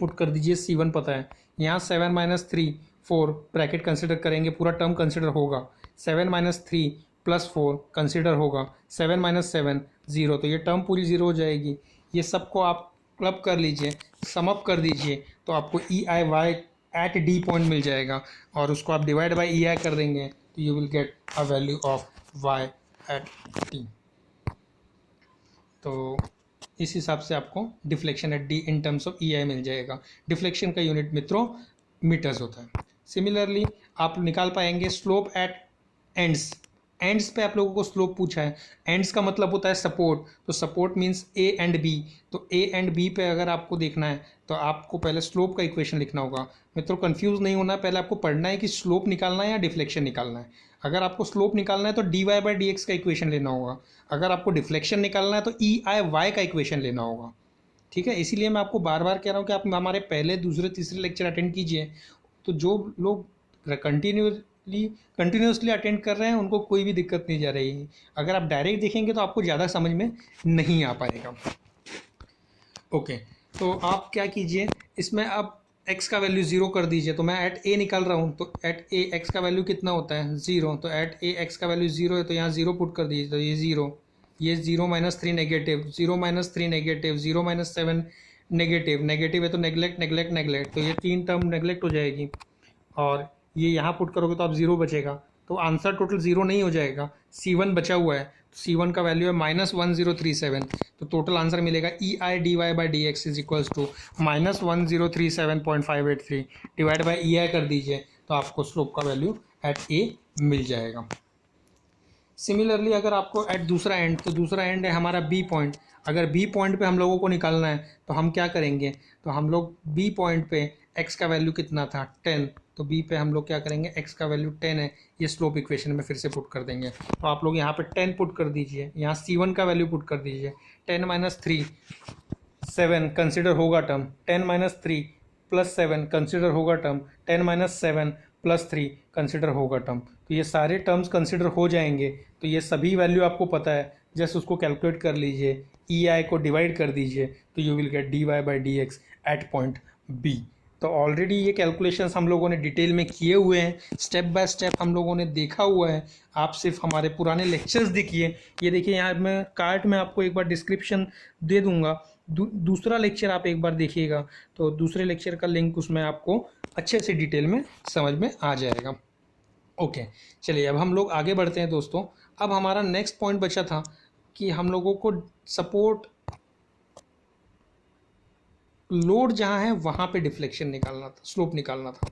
पुट कर दीजिए, C1 पता है, यहाँ 7 - 3 4 ब्रैकेट कंसिडर करेंगे, पूरा टर्म कंसिडर होगा, 7 - 3 + 4 कंसिडर होगा, 7 - 7 0, तो ये टर्म पूरी 0 हो जाएगी। ये सबको आप क्लब कर लीजिए, समअप कर दीजिए, तो आपको EIY एट D पॉइंट मिल जाएगा, और उसको आप डिवाइड बाय EI कर देंगे तो you will get a value of y at D। तो इस हिसाब से आपको deflection at D in terms of EI मिल जाएगा। डिफ्लेक्शन का यूनिट मित्रों मीटर्स होता है। सिमिलरली आप निकाल पाएंगे स्लोप एट एंड्स। एंड्स पे आप लोगों को स्लोप पूछा है, एंड्स का मतलब होता है सपोर्ट, तो support means A and B। तो A एंड B पे अगर आपको देखना है तो आपको पहले स्लोप का इक्वेशन लिखना होगा। मित्रों कंफ्यूज नहीं होना है, पहले आपको पढ़ना है कि स्लोप निकालना है या डिफ्लेक्शन निकालना है। अगर आपको स्लोप निकालना है तो dy/dx का इक्वेशन लेना होगा, अगर आपको डिफ्लेक्शन निकालना है तो EIY का इक्वेशन लेना होगा। ठीक है, इसीलिए मैं आपको बार बार कह रहा हूँ कि आप हमारे पहले, दूसरे, तीसरे लेक्चर अटेंड कीजिए। तो जो लोग कंटिन्यूसली अटेंड कर रहे हैं उनको कोई भी दिक्कत नहीं जा रही है। अगर आप डायरेक्ट देखेंगे तो आपको ज़्यादा समझ में नहीं आ पाएगा। ओके, तो आप क्या कीजिए, इसमें आप x का वैल्यू 0 कर दीजिए। तो मैं एट A निकाल रहा हूँ, तो एट A x का वैल्यू कितना होता है 0, तो एट A x का वैल्यू 0 है, तो यहाँ 0 पुट कर दीजिए, तो ये 0, ये 0 - 3 नेगेटिव, 0 - 3 नेगेटिव, 0 - 7 नेगेटिव, नेगेटिव है तो नेग्लेक्ट नेग्लेक्ट नेग्लेक्ट, तो ये 3 टर्म नेग्लेक्ट हो जाएगी, और ये यहाँ पुट करोगे तो आप 0 बचेगा। तो आंसर टोटल 0 नहीं हो जाएगा, C1 बचा हुआ है, तो C1 का वैल्यू है -1037, तो टोटल आंसर मिलेगा EIdy/dx is equals to -1037.583 divide by EI कर दीजिए, तो आपको स्लोप का वैल्यू एट A मिल जाएगा। सिमिलरली अगर आपको एट दूसरा एंड, तो दूसरा एंड है हमारा बी पॉइंट। अगर बी पॉइंट पे हम लोगों को निकालना है तो हम क्या करेंगे, तो हम लोग बी पॉइंट पे एक्स का वैल्यू कितना था 10, तो बी पे हम लोग क्या करेंगे, एक्स का वैल्यू 10 है, ये स्लोप इक्वेशन में फिर से पुट कर देंगे। तो आप लोग यहाँ पे 10 पुट कर दीजिए, यहाँ C1 का वैल्यू पुट कर दीजिए। 10 माइनस 3 7 कंसिडर होगा टर्म, 10 माइनस 3 प्लस 7 कंसिडर होगा टर्म, 10 माइनस 7 प्लस 3 कंसिडर होगा टर्म। तो ये सारे टर्म्स कंसिडर हो जाएंगे। तो ये सभी वैल्यू आपको पता है, जस्ट उसको कैलकुलेट कर लीजिए, EI को डिवाइड कर दीजिए, तो you will get dy/dx at point B. तो ऑलरेडी ये कैलकुलेशंस हम लोगों ने डिटेल में किए हुए हैं, स्टेप बाय स्टेप हम लोगों ने देखा हुआ है। आप सिर्फ हमारे पुराने लेक्चर्स देखिए। ये देखिए यहाँ मैं कार्ड में आपको एक बार डिस्क्रिप्शन दे दूंगा, दूसरा लेक्चर आप एक बार देखिएगा, तो दूसरे लेक्चर का लिंक उसमें आपको अच्छे से डिटेल में समझ में आ जाएगा। ओके, चलिए अब हम लोग आगे बढ़ते हैं दोस्तों। अब हमारा नेक्स्ट पॉइंट बचा था कि हम लोगों को सपोर्ट लोड जहाँ है वहाँ पे डिफ्लेक्शन निकालना था, स्लोप निकालना था।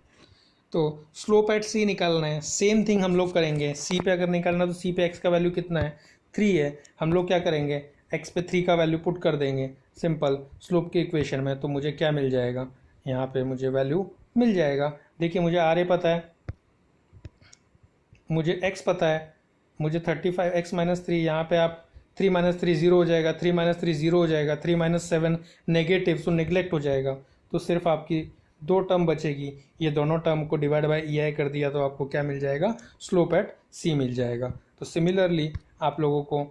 तो स्लोप एट सी निकालना है, सेम थिंग हम लोग करेंगे। सी पे अगर निकालना तो सी पे एक्स का वैल्यू कितना है 3 है, हम लोग क्या करेंगे एक्स पे 3 का वैल्यू पुट कर देंगे सिंपल स्लोप के इक्वेशन में। तो मुझे क्या मिल जाएगा, यहाँ पे मुझे वैल्यू मिल जाएगा। देखिए मुझे आर ए पता है, मुझे एक्स पता है, मुझे 35 एक्स माइनस 3, यहाँ पे आप 3 माइनस 3 जीरो हो जाएगा, 3 माइनस 3 जीरो हो जाएगा, 3 माइनस 7 नेगेटिव, तो नेगलेक्ट हो जाएगा। तो सिर्फ आपकी 2 टर्म बचेगी, ये दोनों टर्म को डिवाइड बाय EI कर दिया तो आपको क्या मिल जाएगा, स्लोप एट सी मिल जाएगा। तो सिमिलरली आप लोगों को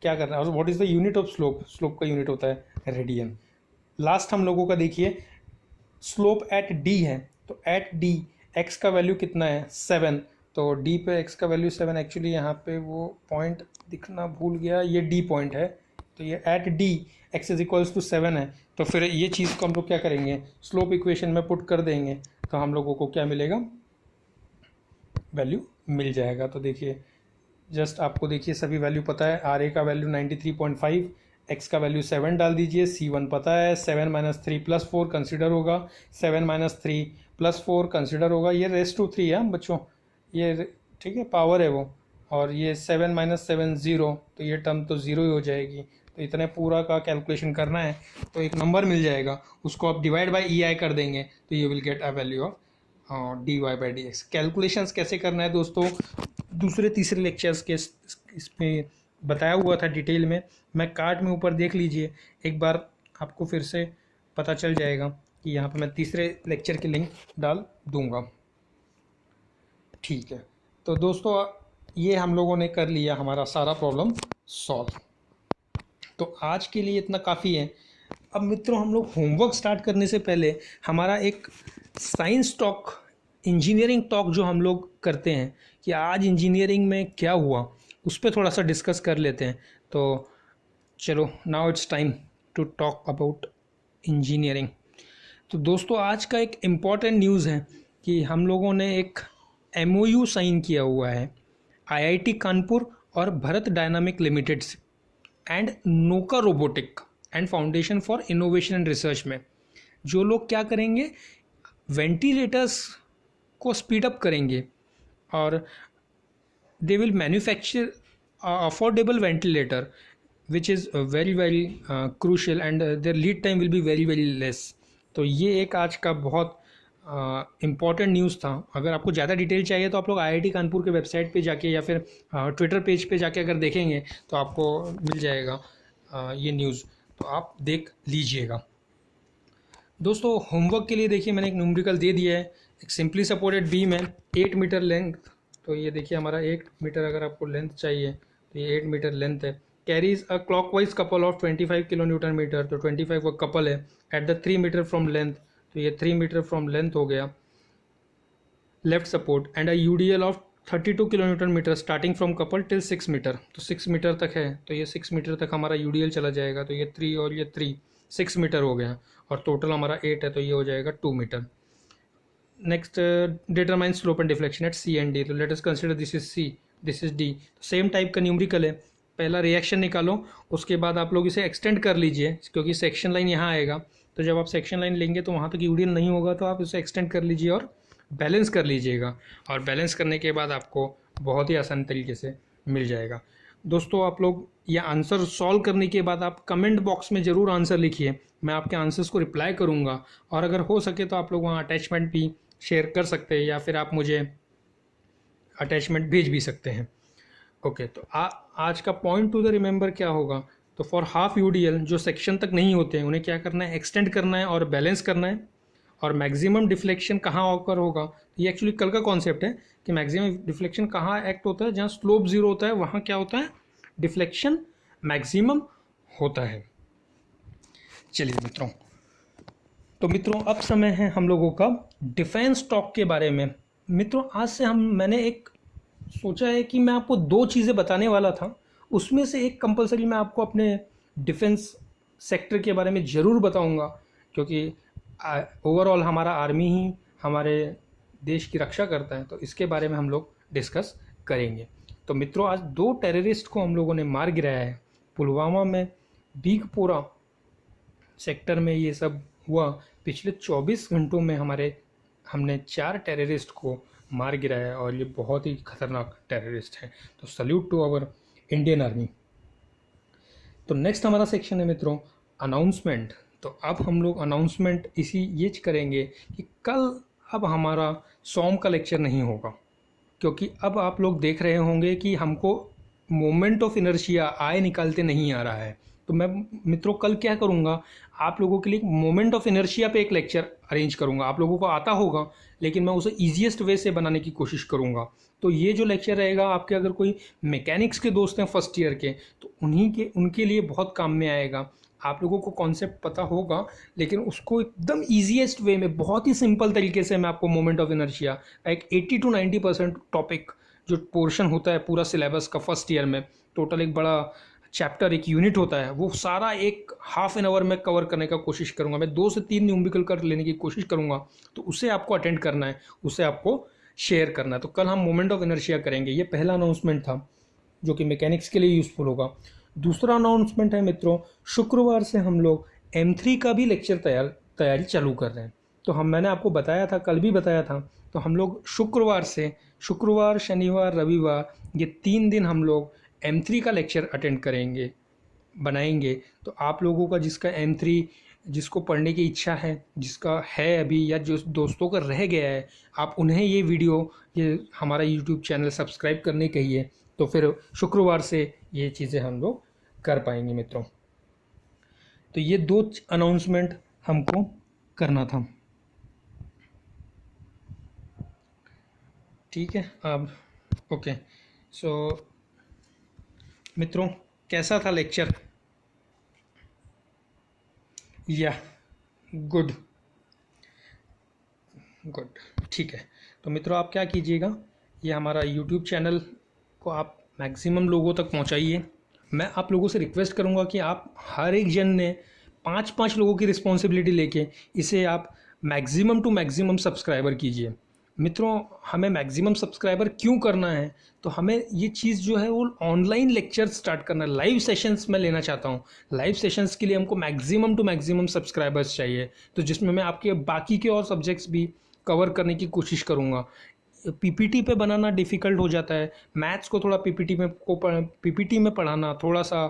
क्या करना है, और what is the unit of slope, slope का यूनिट होता है रेडियन। लास्ट हम लोगों का देखिए स्लोप एट डी है, तो एट डी एक्स का वैल्यू कितना है 7, तो डी पे एक्स का वैल्यू 7, एक्चुअली यहाँ पे वो पॉइंट दिखना भूल गया, ये डी पॉइंट है। तो ये at D X is equals to 7 है, तो फिर ये चीज़ को हम लोग क्या करेंगे, स्लोप इक्वेशन में पुट कर देंगे, तो हम लोगों को क्या मिलेगा, वैल्यू मिल जाएगा। तो देखिए जस्ट आपको देखिए सभी वैल्यू पता है, आर ए का वैल्यू 93.5, एक्स का वैल्यू 7 डाल दीजिए, C1 पता है, 7 माइनस 3 प्लस 4 कंसिडर होगा, 7 माइनस 3 प्लस 4 कंसिडर होगा, ये रेस टू 3 है बच्चों, ये ठीक है पावर है वो, और ये 7 माइनस 7 ज़ीरो, तो ये टर्म तो ज़ीरो ही हो जाएगी। तो इतने पूरा का कैलकुलेशन करना है, तो एक नंबर मिल जाएगा, उसको आप डिवाइड बाय EI कर देंगे, तो you will get a value of dy/dx। Calculations कैसे करना है दोस्तों, दूसरे तीसरे लेक्चर्स के इसमें बताया हुआ था डिटेल में, मैं कार्ड में ऊपर देख लीजिए एक बार, आपको फिर से पता चल जाएगा कि यहाँ पे मैं तीसरे लेक्चर की लिंक डाल दूंगा। ठीक है, तो दोस्तों ये हम लोगों ने कर लिया हमारा सारा प्रॉब्लम सॉल्व। तो आज के लिए इतना काफ़ी है। अब मित्रों हम लोग होमवर्क स्टार्ट करने से पहले हमारा एक साइंस टॉक, इंजीनियरिंग टॉक जो हम लोग करते हैं कि आज इंजीनियरिंग में क्या हुआ, उस पर थोड़ा सा डिस्कस कर लेते हैं। तो चलो now it's time to talk about engineering. तो दोस्तों आज का एक इम्पॉर्टेंट न्यूज़ है कि हम लोगों ने एक MOU साइन किया हुआ है IIT कानपुर और भरत डायनामिक लिमिटेड से एंड नोका robotic and foundation for innovation and research में। जो लोग क्या करेंगे, वेंटिलेटर्स को स्पीड अप करेंगे और they will manufacture affordable ventilator which is very very crucial and their lead time will be very very less. तो ये एक आज का बहुत इम्पॉर्टेंट न्यूज़ था। अगर आपको ज़्यादा डिटेल चाहिए तो आप लोग IIT कानपुर के वेबसाइट पे जाके या फिर ट्विटर पेज पे जाके अगर देखेंगे तो आपको मिल जाएगा ये न्यूज़, तो आप देख लीजिएगा। दोस्तों होमवर्क के लिए देखिए मैंने एक न्यूमेरिकल दे दिया है, एक सिंपली सपोर्टेड बीम है 8 मीटर लेंथ। तो ये देखिए हमारा 8 मीटर अगर आपको लेंथ चाहिए तो ये 8 मीटर लेंथ है, carries a clockwise couple of 25 kilo newton meter, तो 25 का कपल है at the 3 metre from length, तो ये 3 मीटर फ्रॉम लेंथ हो गया left support, and a UDL of 32 kilo newton metre starting from couple till 6 meter, तो 6 metre तक है, तो ये 6 मीटर तक हमारा UDL चला जाएगा। तो ये 3 और ये 3 6 मीटर हो गया, और टोटल हमारा 8 है, तो ये हो जाएगा 2 meter. Next determine slope and deflection at C and D, तो let us consider this is C, this is D। Same type का न्यूमेरिकल है, पहला रिएक्शन निकालो, उसके बाद आप लोग इसे एक्सटेंड कर लीजिए क्योंकि सेक्शन लाइन यहाँ आएगा, तो जब आप सेक्शन लाइन लेंगे तो वहाँ तक UDL नहीं होगा, तो आप इसे एक्सटेंड कर लीजिए और बैलेंस कर लीजिएगा, और बैलेंस करने के बाद आपको बहुत ही आसान तरीके से मिल जाएगा। दोस्तों, आप लोग ये आंसर सॉल्व करने के बाद आप कमेंट बॉक्स में ज़रूर आंसर लिखिए, मैं आपके आंसर्स को रिप्लाई करूँगा, और अगर हो सके तो आप लोग वहाँ अटैचमेंट भी शेयर कर सकते हैं, या फिर आप मुझे अटैचमेंट भेज भी सकते हैं। ओके, तो आज का पॉइंट टू द रिमेंबर क्या होगा, तो फॉर हाफ यूडीएल जो सेक्शन तक नहीं होते हैं उन्हें क्या करना है, एक्सटेंड करना है और बैलेंस करना है। और मैक्सिमम डिफ्लेक्शन कहाँ ऑकर होगा, ये एक्चुअली कल का कॉन्सेप्ट है कि मैक्सिमम डिफ्लेक्शन कहाँ एक्ट होता है, जहाँ स्लोप जीरो होता है वहाँ क्या होता है, डिफ्लेक्शन मैक्सिमम होता है। चलिए मित्रों, तो मित्रों अब समय है हम लोगों का डिफेंस टॉक के बारे में। मित्रों, आज से मैंने एक सोचा है कि मैं आपको 2 चीज़ें बताने वाला था, उसमें से एक कंपलसरी मैं आपको अपने डिफेंस सेक्टर के बारे में ज़रूर बताऊंगा, क्योंकि ओवरऑल हमारा आर्मी ही हमारे देश की रक्षा करता है, तो इसके बारे में हम लोग डिस्कस करेंगे। तो मित्रों, आज 2 टेररिस्ट को हम लोगों ने मार गिराया है पुलवामा में, बीगपोरा सेक्टर में ये सब हुआ। पिछले 24 घंटों में हमने 4 टेररिस्ट को मार गिराया है, और ये बहुत ही खतरनाक टेररिस्ट हैं। तो salute to our Indian army. तो नेक्स्ट हमारा सेक्शन है मित्रों अनाउंसमेंट। तो अब हम लोग अनाउंसमेंट ये करेंगे कि कल अब हमारा सॉम का लेक्चर नहीं होगा, क्योंकि अब आप लोग देख रहे होंगे कि हमको मोमेंट ऑफ इनर्शिया आय निकालते नहीं आ रहा है। तो मैं मित्रों कल क्या करूँगा, आप लोगों के लिए मोमेंट ऑफ इनर्शिया पे एक लेक्चर अरेंज करूँगा। आप लोगों को आता होगा, लेकिन मैं उसे ईजीएस्ट वे से बनाने की कोशिश करूँगा। तो ये जो लेक्चर रहेगा, आपके अगर कोई मैकेनिक्स के दोस्त हैं फर्स्ट ईयर के, तो उनके लिए बहुत काम में आएगा। आप लोगों को कॉन्सेप्ट पता होगा, लेकिन उसको एकदम ईजीएस्ट वे में बहुत ही सिंपल तरीके से मैं आपको मोमेंट ऑफ इनर्शिया एक 80 to 90% टॉपिक जो पोर्शन होता है पूरा सिलेबस का फर्स्ट ईयर में, टोटल एक बड़ा चैप्टर एक यूनिट होता है, वो सारा एक हाफ एन आवर में कवर करने का कोशिश करूँगा। मैं 2 से 3 न्यूमेरिकल कर लेने की कोशिश करूँगा, तो उसे आपको अटेंड करना है, उसे आपको शेयर करना है। तो कल हम मोमेंट ऑफ इनर्शिया करेंगे। ये पहला अनाउंसमेंट था जो कि मैकेनिक्स के लिए यूज़फुल होगा। दूसरा अनाउंसमेंट है मित्रों, शुक्रवार से हम लोग M3 का भी लेक्चर तैयारी चालू कर रहे हैं। तो मैंने आपको बताया था, कल भी बताया था, तो हम लोग शुक्रवार शनिवार रविवार ये 3 दिन हम लोग M3 का लेक्चर अटेंड बनाएंगे। तो आप लोगों का जिसको पढ़ने की इच्छा है, जिसका है अभी, या जो दोस्तों का रह गया है, आप उन्हें ये हमारा YouTube चैनल सब्सक्राइब करने कहिए, तो फिर शुक्रवार से ये चीज़ें हम लोग कर पाएंगे मित्रों। तो ये 2 अनाउंसमेंट हमको करना था, ठीक है। अब ओके, सो मित्रों कैसा था लेक्चर? या गुड, ठीक है। तो मित्रों आप क्या कीजिएगा, ये हमारा YouTube चैनल को आप मैक्सिमम लोगों तक पहुंचाइए। मैं आप लोगों से रिक्वेस्ट करूंगा कि आप हर एक जन ने 5-5 लोगों की रिस्पॉन्सिबिलिटी लेके इसे आप मैक्सिमम टू मैक्सिमम सब्सक्राइबर कीजिए। मित्रों हमें मैक्सिमम सब्सक्राइबर क्यों करना है, तो हमें ये चीज़ जो है वो ऑनलाइन लेक्चर स्टार्ट करना है, लाइव सेशंस मैं लेना चाहता हूँ। लाइव सेशंस के लिए हमको मैक्सिमम टू मैक्सिमम सब्सक्राइबर्स चाहिए, तो जिसमें मैं आपके बाकी के और सब्जेक्ट्स भी कवर करने की कोशिश करूँगा। पीपीटी पे बनाना डिफ़िकल्ट हो जाता है, मैथ्स को थोड़ा पीपीटी में पढ़ाना थोड़ा सा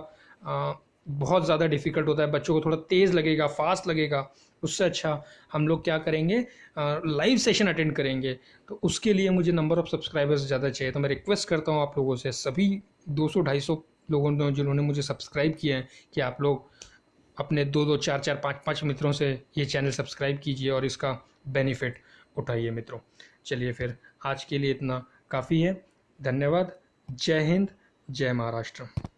बहुत ज़्यादा डिफ़िकल्ट होता है, बच्चों को थोड़ा तेज़ लगेगा, फास्ट लगेगा। उससे अच्छा हम लोग क्या करेंगे, लाइव सेशन अटेंड करेंगे। तो उसके लिए मुझे नंबर ऑफ़ सब्सक्राइबर्स ज़्यादा चाहिए। तो मैं रिक्वेस्ट करता हूँ आप लोगों से, सभी 200-250 लोगों ने जिन्होंने मुझे सब्सक्राइब किया है, कि आप लोग अपने 2-2, 4-4, 5-5 मित्रों से ये चैनल सब्सक्राइब कीजिए और इसका बेनिफिट उठाइए मित्रों। चलिए फिर आज के लिए इतना काफ़ी है। धन्यवाद। जय हिंद, जय महाराष्ट्र।